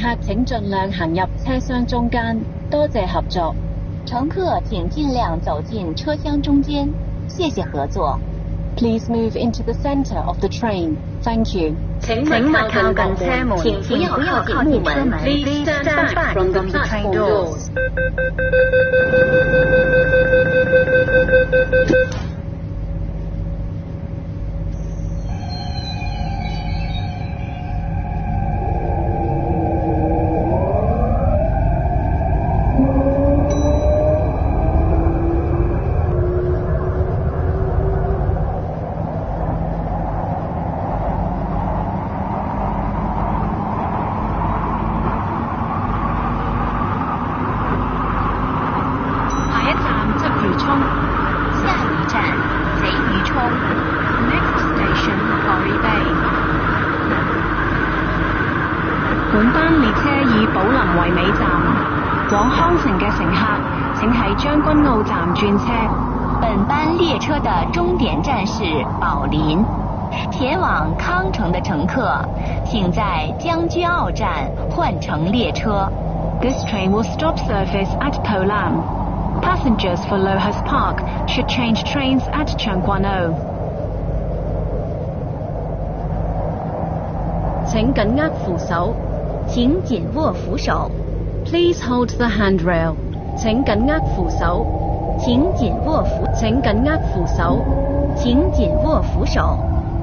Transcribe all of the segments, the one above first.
客請盡量行入車廂中間，多謝合作。乘客請盡量走進車廂中間，謝謝合作。Please move into the center of the train. Thank you. 請勿靠近車門，請不要靠近車門。Please stand back from the train doors. 本班列車以寶林為尾站，往康城嘅乘客請喺將軍澳站轉車。本班列車的終點站是寶林，前往康城的乘客請在將軍澳站換乘列車。This train will stop service at Polam. Passengers for Lohas Park should change trains at Changguano. 請緊握扶手，請緊握扶手。Please hold the handrail. 請緊握扶手，請緊握扶，請緊握扶手，請緊握扶手。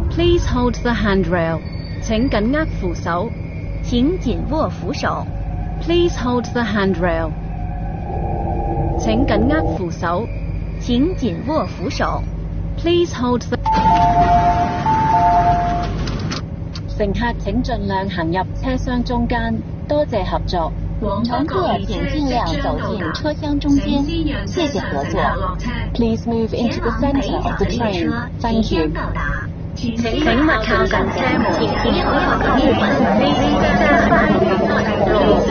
Please hold the handrail. 請緊握扶手，請緊握扶手。Please hold the handrail. 請緊握扶手，請緊握扶手。Please hold the 乘客請盡量行入車廂中間，多謝合作。乘客請盡量走進車廂中間，謝謝合作。Please move into the center of the train. Thank you. 請勿靠近車門，請不要靠近車門。Please stand back from the train doors.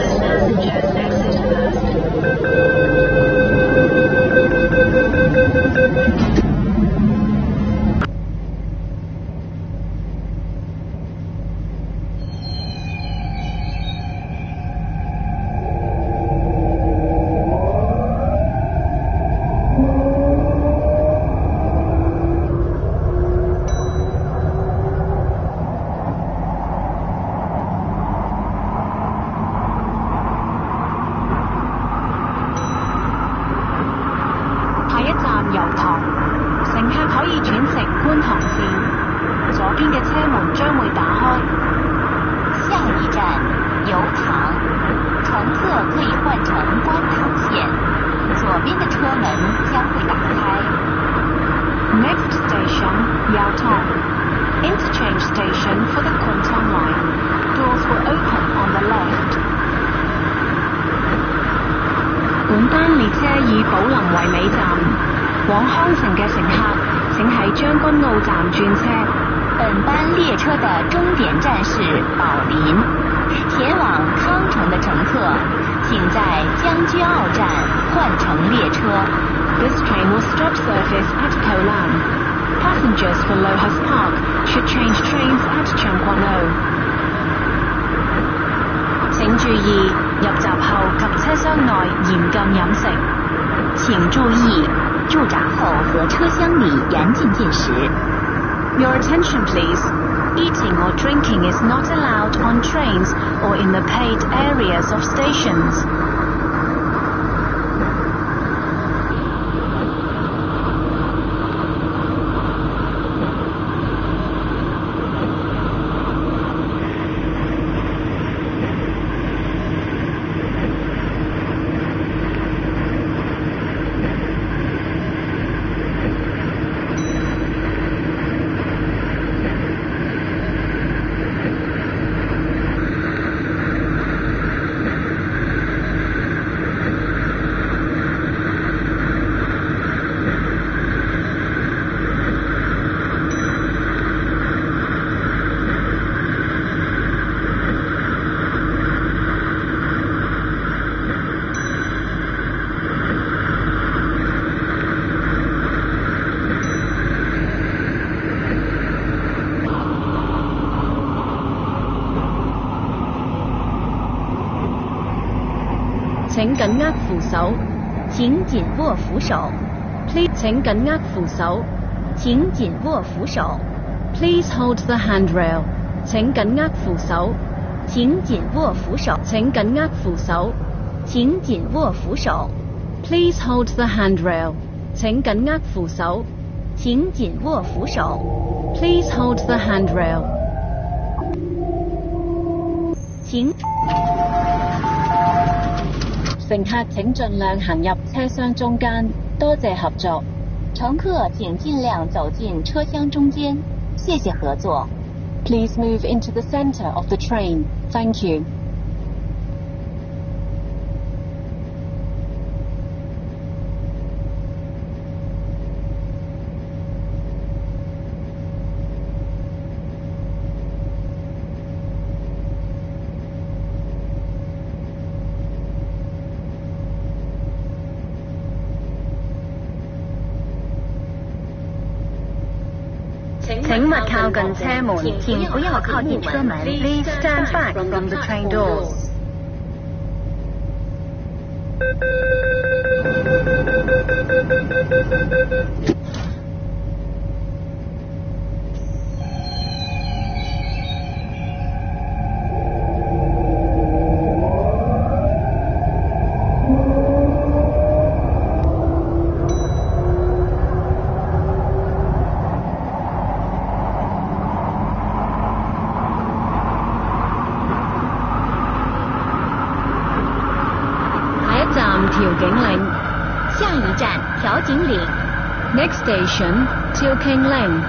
油塘，乘客可以轉乘觀塘線，左邊嘅車門將會打開。下一站油塘，乘客可以換乘觀塘線，左邊的車門將會打開。Next station, Yaotong. Interchange station for the Kwantong line. Doors will open on the left. 本班列車以寶林為尾站，往康城嘅乘客請喺將軍澳站轉車。本班列車的終點站是寶林，前往康城的乘客請在將軍澳站換乘列車。This train will stop service at Polam. Passengers for Lohas Park should change trains at Changguano. 請注意，入閘後及車廂內嚴禁飲食。請注意，入閘後和車廂裡嚴禁進食。Your attention please. Eating or drinking is not allowed on trains or in the paid areas of stations. 請緊握扶手，請緊握扶手。Please 請緊握扶手，請緊握扶手。Please hold the handrail，請緊握扶手，請緊握扶手。請緊握扶手，請緊握扶手。Please hold the handrail，請緊握扶手，請緊握扶手。Please hold the handrail。請乘客請盡量行入車廂中間，多謝合作。乘客請盡量走進車廂中間，謝謝合作。Please move into the center of the train. Thank you. 請勿靠近車門，請不要靠近車門。Please stand back from the train doors. 調景嶺，下一站調景嶺。Next station, Tilking Lane。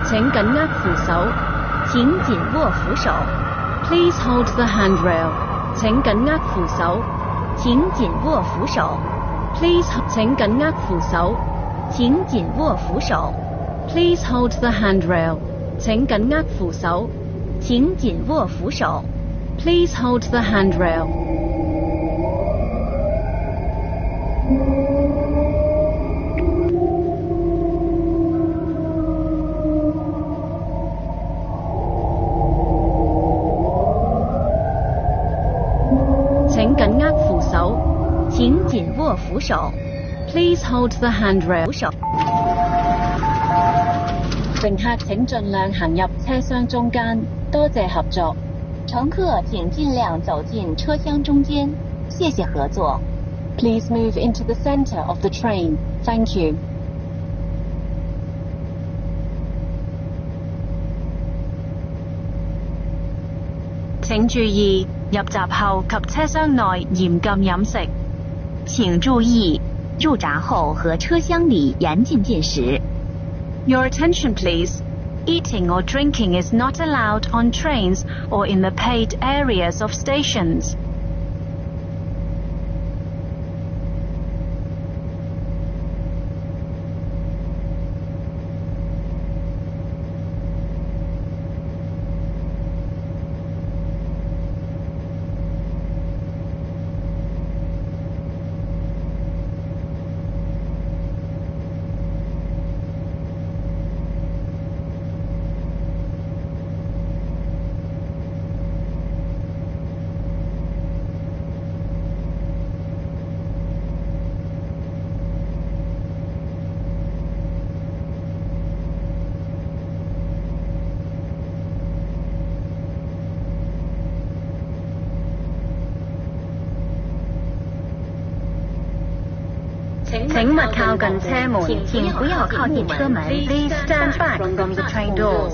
請緊握扶手，請緊握扶手。Please hold the handrail，請緊握扶手，請緊握扶手。Please 請緊握扶手，請緊握扶手。Please hold the handrail，請緊握扶手，請緊握扶手。Please hold the handrail。請緊握扶手，請緊握扶手。Please hold the handrail。扶手。乘客請盡量行入車廂中間，多謝合作。乘客請盡量走進車廂中間，謝謝合作。Please move into the center of the train. Thank you. 請注意，入閘後及車廂內嚴禁飲食。請注意，入閘後和車廂裡嚴禁進食。Your attention please. Eating or drinking is not allowed on trains or in the paid areas of stations. 請勿靠近車門，請不要靠近車門。Please stand back from the train doors.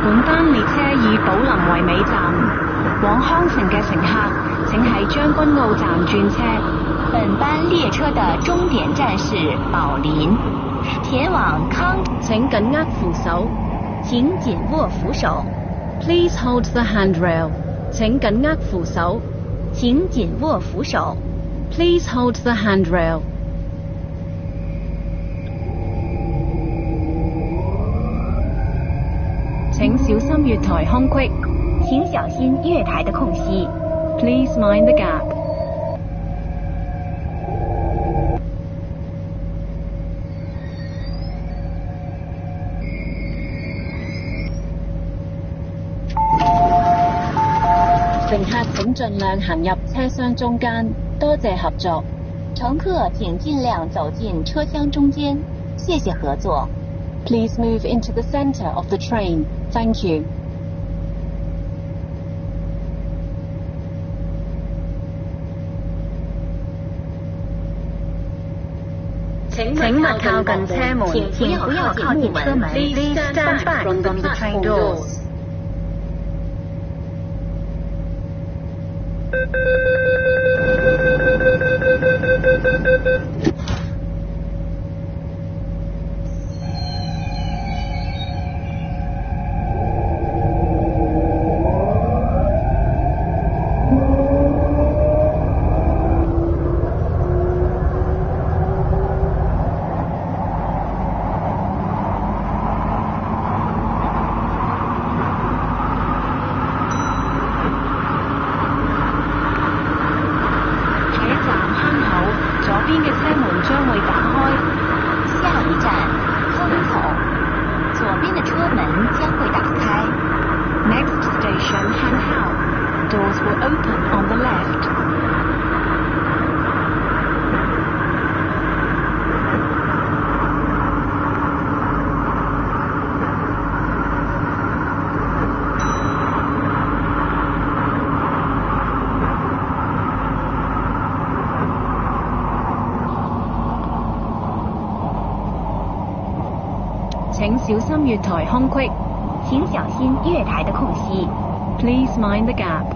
本班列車以寶林為尾站，往康城嘅乘客請喺將軍澳站轉車。本班列車的終點站是寶林，前往康。請緊握扶手，請緊握扶手。Please hold the handrail. 請緊握扶手，請緊握扶手。Please hold the handrail. 請小心月台空隙，請小心月台的空隙。Please mind the gap. 乘客請盡量行入車廂中間，多謝合作。乘客請盡量走進車廂中間，謝謝合作。Please move into the center of the train. Thank you. 請勿靠近車門，請不要靠近車門。Please stand back from the train doors. 請小心月台空隙，請小心月台的空隙。Please mind the gap.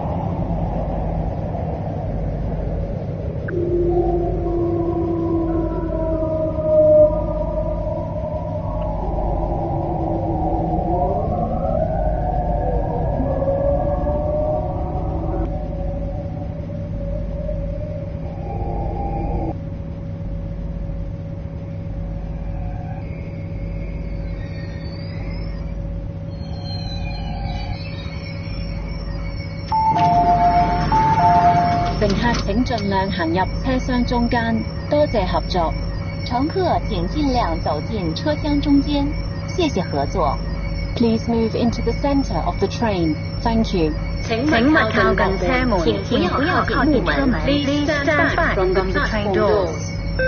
乘客請盡量行入車廂中間，多謝合作。乘客請盡量走進車廂中間，謝謝合作。Please move into the center of the train. Thank you. 請勿靠近車門，請不要靠近車門。Please stand back from the train doors. 乘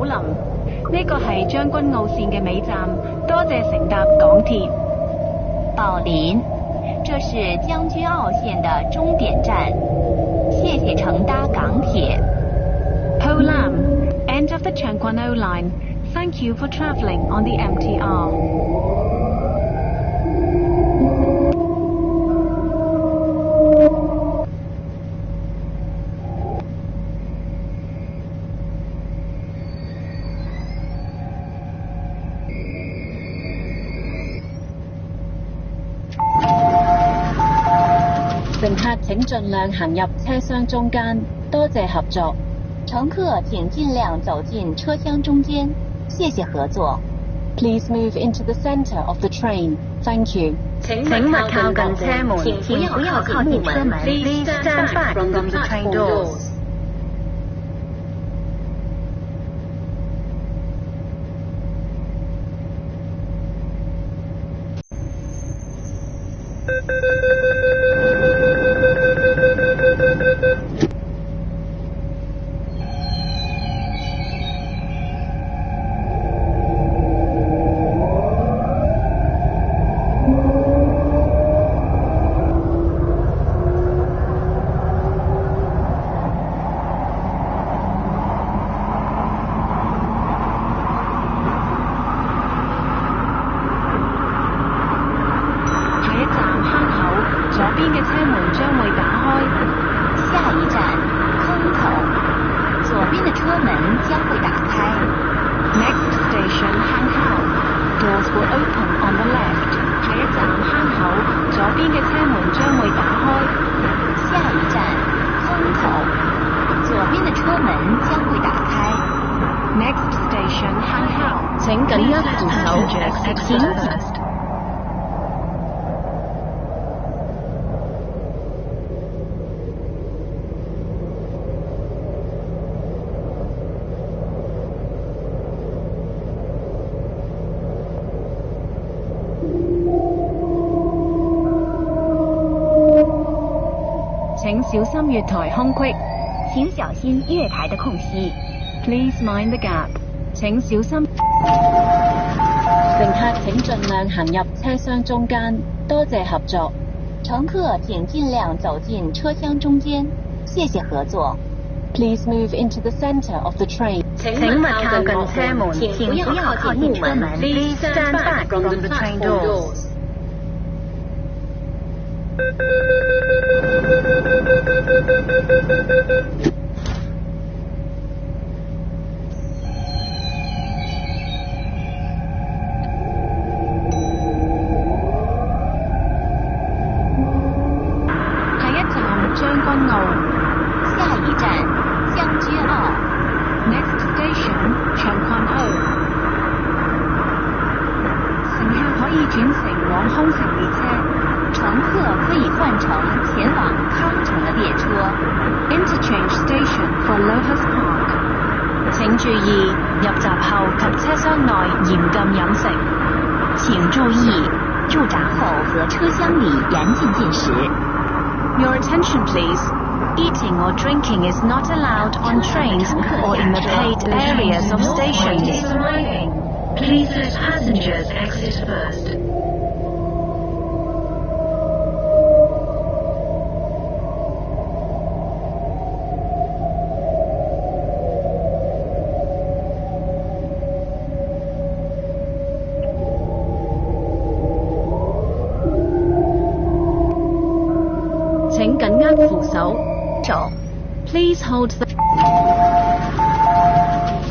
臨，呢個係將軍澳線嘅尾站，多謝乘搭港鐵。宝林，这是将军澳线的终点站，谢谢乘搭港铁。Po Lam, end of the Tseung Kwan O line. Thank you for travelling on the MTR. 乘客請盡量行入車廂中間，多謝合作。乘客請盡量走進車廂中間，謝謝合作。Please move into the center of the train. Thank you. 請勿靠近車門，請不要靠近車門。Please stand back from the train doors. 請小心月台空隙。請小心月台的空隙。Please mind the gap. 請小心。乘客請盡量行入車廂中間，多謝合作。乘客請盡量走進車廂中間，謝謝合作。Please move into the center of the train. 請勿靠近車門，請不要靠近車門。Please stand back from the train doors. 下一站將軍澳，下一站將軍澳。Next station 長坤澳。乘客可以轉乘往康城列車。乘客可以換乘前往康城的列車。Interchange station for Lohas Park. 請注意，入閘後及車廂內嚴禁飲食。請注意，入閘後和車廂裡嚴禁進食。Your attention please. Eating or drinking is not allowed on trains or in the paid areas of stations. Please let passengers exit first. 請緊握扶手。Please hold the。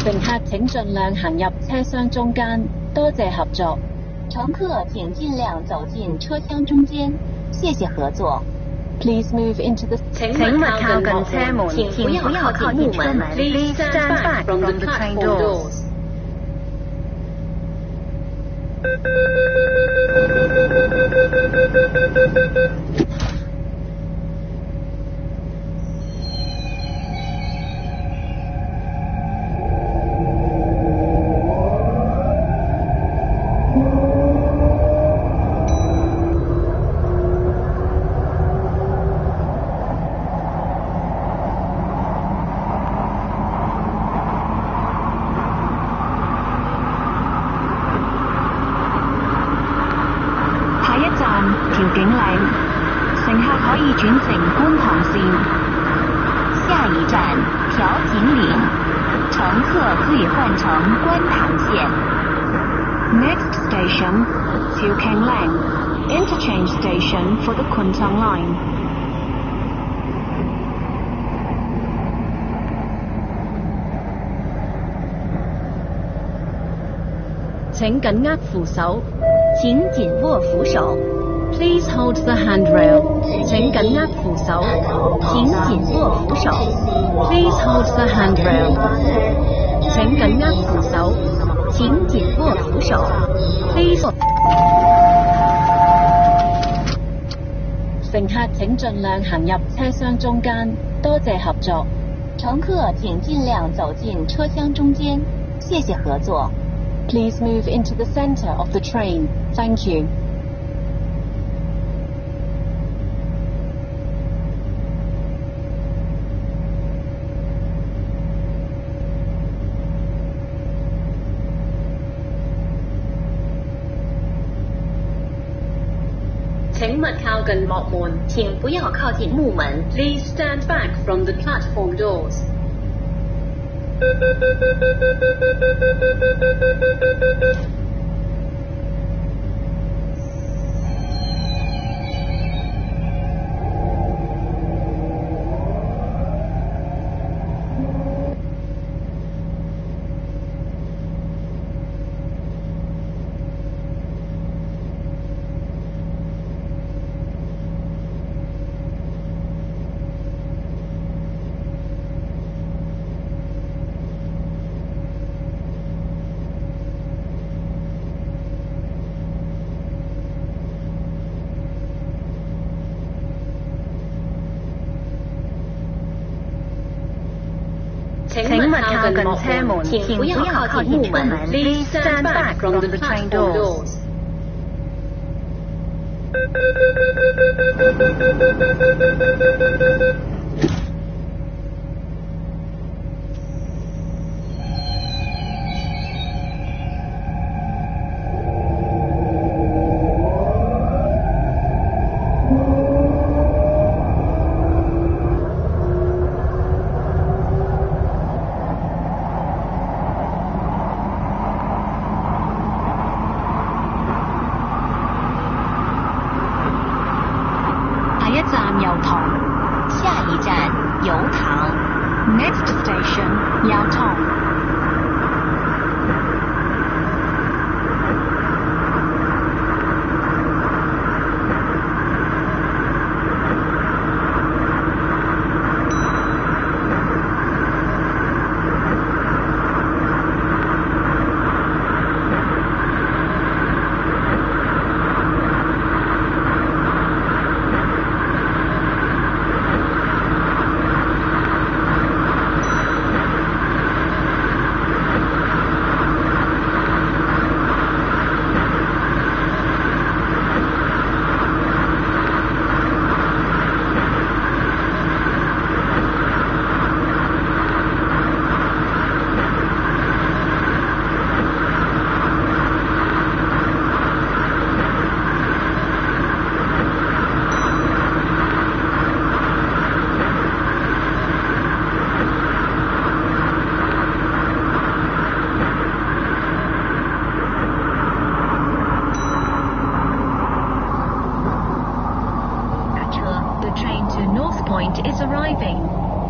乘客請盡量行入車廂中間，多謝合作。乘客請盡量走進車廂中間，謝謝合作。Please move into the。請勿靠近車門，請不要靠近車門。Please stand back from the train doors. 請轉乘觀塘線。下一站調景嶺，乘客可以換乘觀塘線。Next station, Chiu Keng Leng, interchange station for the Kwun Tong line. 請緊握扶手。請緊握扶手。Please hold the handrail. 請緊握扶手。請緊握扶手。Please hold the handrail. 請緊握扶手。請緊握扶手。Please. 乘客請盡量行入車廂中間，多謝合作。乘客請盡量走進車廂中間，謝謝合作。Please move into the center of the train. Thank you. 請勿靠近幕門，請不要靠近木門。Please stand back from the platform doors. 請勿靠近車門，請不要靠近木門。Please stand back from the platform doors. 下一站油塘。下一站油塘。 Next station, Yau Tong. The train to North Point is arriving.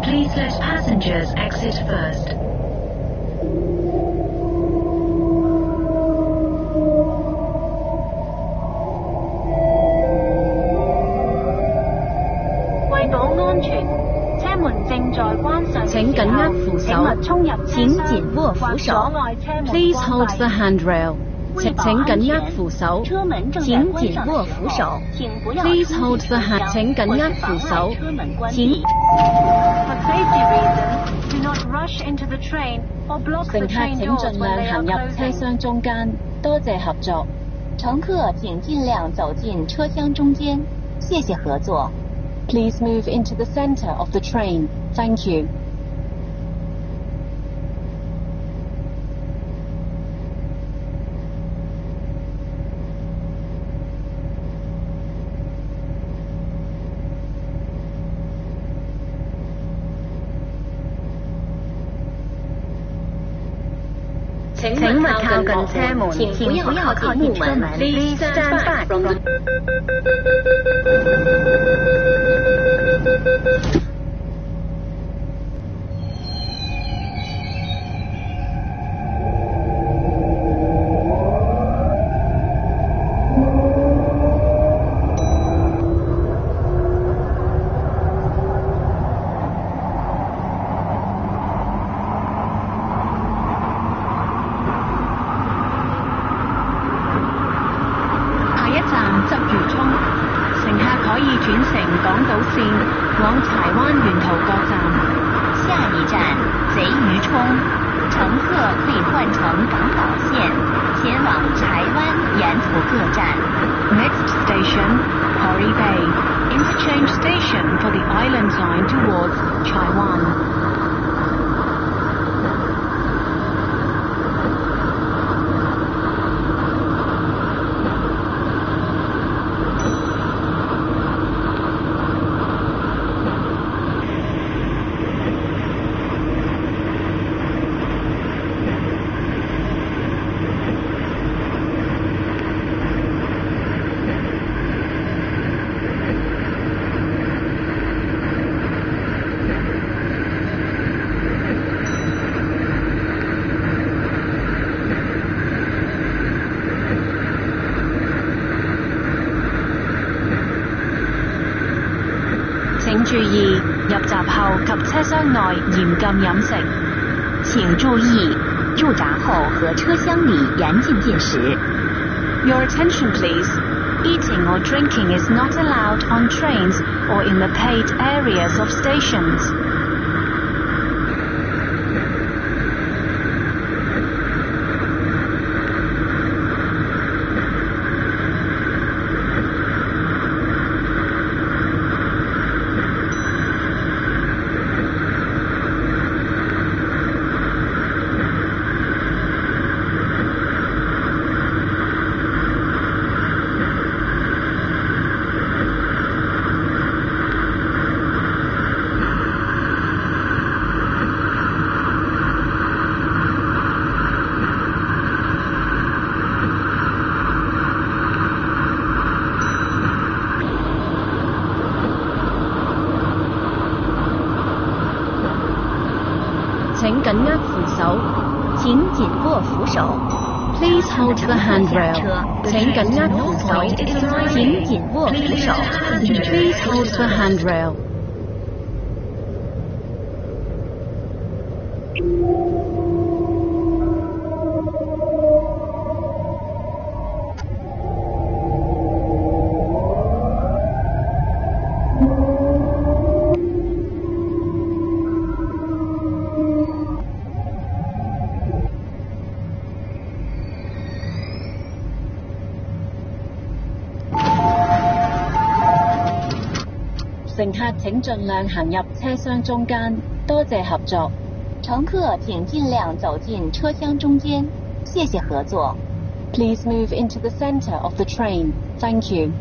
Please let passengers exit first. 為保安全，車門正在關上。請緊握扶手。請勿衝入車請廂緊握扶或手。阻礙車門 Please 關 hold 閉 the handrail. 請緊握扶手。車門正在請關上緊握的時候扶手。請不要 Please 衝 hold 進 the 車 hand. 廂請緊握或是扶手。妨礙車門關請閉。 For safety reasons, do not rush into the train or block 乘 the 客 train 請 doors 盡 when 量 they 行 are 入車 closing. 廂中間，多謝合作。乘客請盡量走進車廂中間，謝謝合作。Please move into the center of the train. Thank you. 請勿靠近車門，請不要靠近車門。Please stand back from the港島線往柴灣沿途各站。下一站贼魚涌，乘客可以換乘港島線前往柴灣沿途各站。Next station, Quarry Bay, interchange station for the Island Line towards Chai Wan. 請注意，入閘後及車廂內嚴禁飲食。請注意，入閘後和車廂裡嚴禁進食。Your attention please. Eating or drinking is not allowed on trains or in the paid areas of stations. 請緊握扶手，請緊握扶手。Please hold the handrail。請緊握扶手，請緊握扶手。Please hold the handrail。乘客請盡量行入車廂中間，多謝合作。乘客請盡量走進車廂中間，謝謝合作。Please move into the center of the train. Thank you.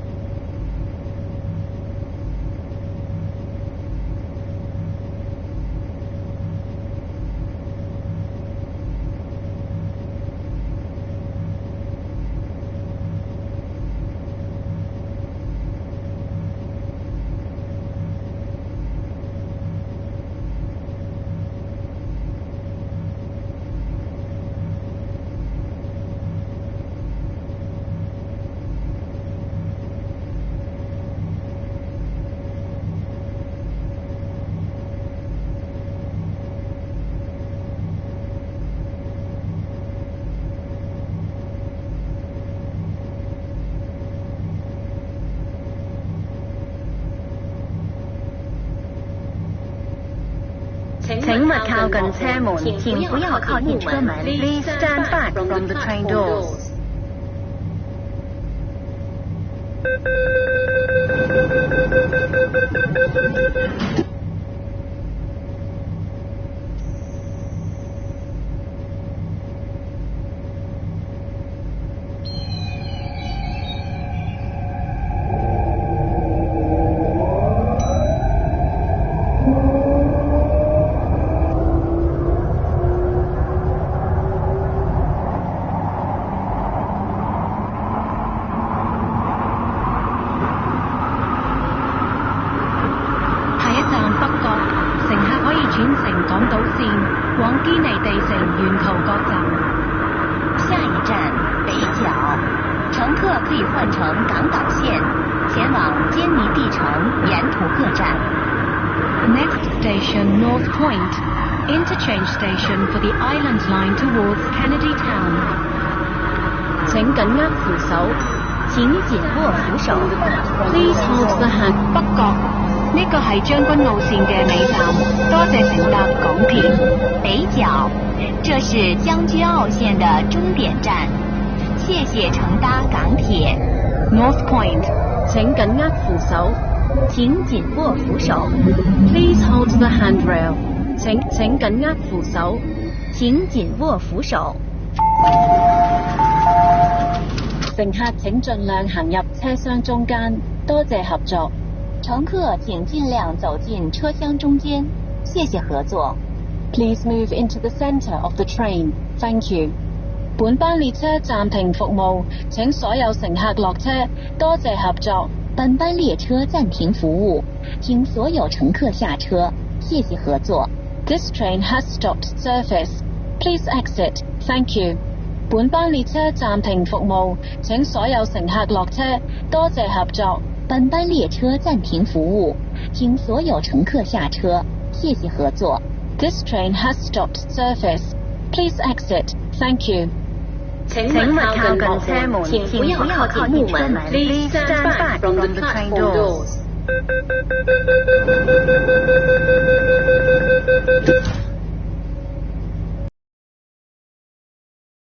請勿靠近車門，請不要靠近車門。Please stand back from the train doors. 角站。下一站北角，乘客可以换乘港岛线，前往坚尼地城沿途各站。Next station, North Point. Interchange station for the Island Line towards Kennedy Town. 請緊握扶手，請緊握扶手。Please hold the hand。北角，呢個係將軍澳線嘅尾站，多謝乘搭港鐵。北角，這是將軍澳線的終點站，謝謝乘搭港鐵。North Point，請緊握扶手，請緊握扶手。Please hold the handrail。請緊握扶手，請緊握扶手。乘客請盡量行入車廂中間，多謝合作。乘客請盡量走進車廂中間，謝謝合作。Please move into the center of the train. Thank you. 本班列車暫停服務，請所有乘客落車，多謝合作。本班列車暫停服務，請所有乘客下車，謝謝合作。This train has stopped service. Please exit. Thank you. 本班列車暫停服務，請所有乘客落車，多謝合作。本班列車暫停服務，請所有乘客下車，謝謝合作。This train has stopped service. Please exit. Thank you. 請勿靠近車門，請不要靠近木門。Please stand back from the platform doors.